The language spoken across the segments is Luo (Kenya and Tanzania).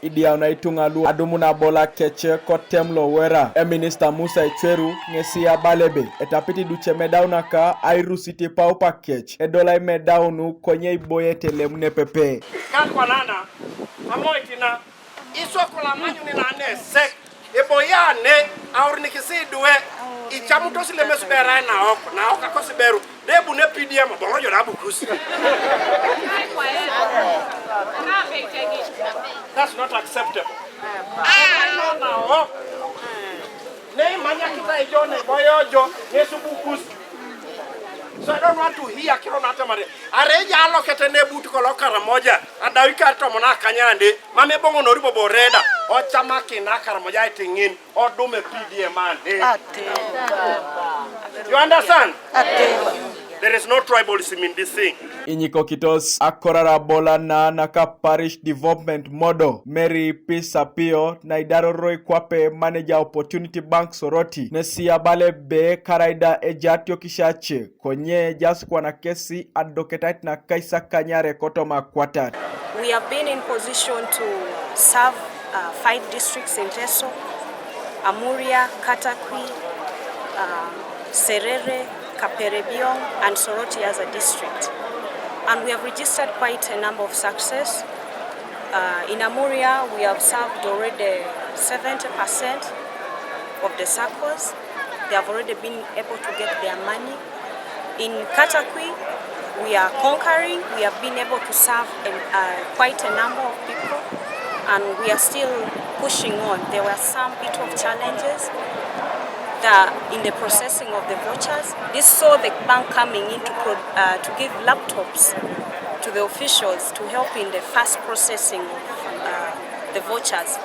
idiauna itungalu adumuna bola keche kotemlo wera Eminista Musa Ecweru ngesia balebe etapiti duche medauna ka airu siti paupa kech edola medaunu konye iboye telemne pepe kwa nana amoitina isokola manyu ni nane sek eboyane aurnikisidwe ichamuto sile mesubera na oka kosiberu debu ne PDM bongojo na bukusi. That's not acceptable. No. Ne manya kita ijone boyojo nesubukusi. So I don't want to hear kilomita mare. Areja alokete nebuti kolokara moja. Adawika to mona kanyande. Mame bongo noribo boreda. O chamaki na kara moja itingin. O dume PDM man. You understand? There is no tribalism in this thing. Inyiko kitos akorara bola na naka parish development modo Mary Pisapio na idaro roi kwape manager opportunity bank soroti nesia bale be karaida ejatio kishache konye jasu kwa na kesi advocatate na kaisa kanyare koto makwata. We have been in position to serve 5 districts in Teso, Amuria, Katakwi, Serere, Kaperebiong and Soroti as a district. And we have registered quite a number of success. In Amuria, we have served already 70% of the circles. They have already been able to get their money. In Katakwi, we are conquering. We have been able to serve quite a number of people. And we are still pushing on. There were some bit of challenges in the processing of the vouchers. This saw the bank coming in to give laptops to the officials to help in the fast processing of the vouchers.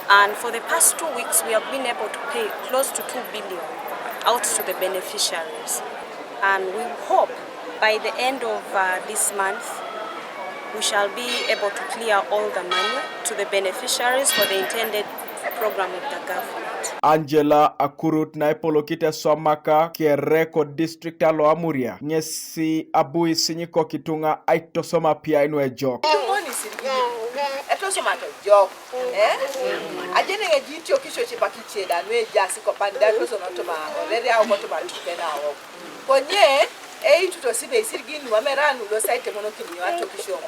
And for the past 2 weeks, we have been able to pay close to 2 billion out to the beneficiaries. And we hope by the end of this month, we shall be able to clear all the money to the beneficiaries for the intended program of the government. Angela Akurut na ipolokite somaka Kiereko district alo Amuria nyesi abui sinyiko kitunga aitosoma pia inwe jok. Etosoma to jok ajene ngejitio kisho chibakicheda nwe jasi ko panda etosoma to ma already awo to ba tukena awo konye tutosibe isirigini wameranu lo site mono kinyo ato kisho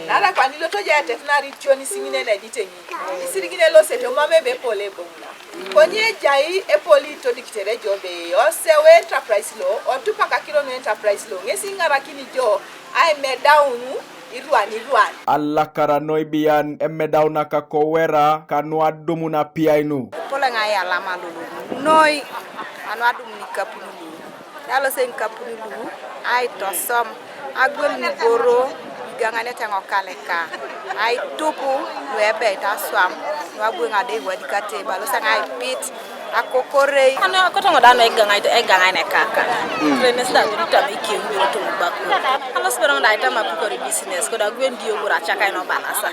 nala kwanilo to jete tunari tioni singine na ditenyi isirigine lo sete mame be pole bonga konye jai epoli to dikitere jobe osewe enterprise lo otupaka kilo no enterprise lo ngesi ngarakini jo ai medaunu iruan alakara noibian emedauna kakowera kanwa dumuna pia inu pola ngaya lama lulu noi anwa dumni kapulu yalo sen kapulu ai tosom agol ni boro gangane tango kaleka ai tupu webe taswam wabu ngade wadikate balo sanga pit akokore ana kotongo dano egangane kaka renesta durita miki mbiro to mbaku ana sperong da ita mapukori business ko da gwendi ogura chaka ino balasa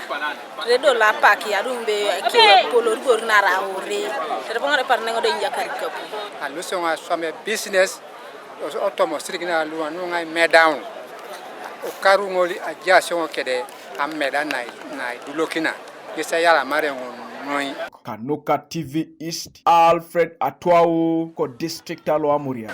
redo la paki ya dumbe ke polo gor na raore tere bonga parne ngodo njakari kapu anu songa swame business otomo strikina luwa nungai medown o karungoli ajasho kede ameda na dulokina yesa yala mare ngoi Kanuka TV East Alfred Atwau ko district alo Amuria.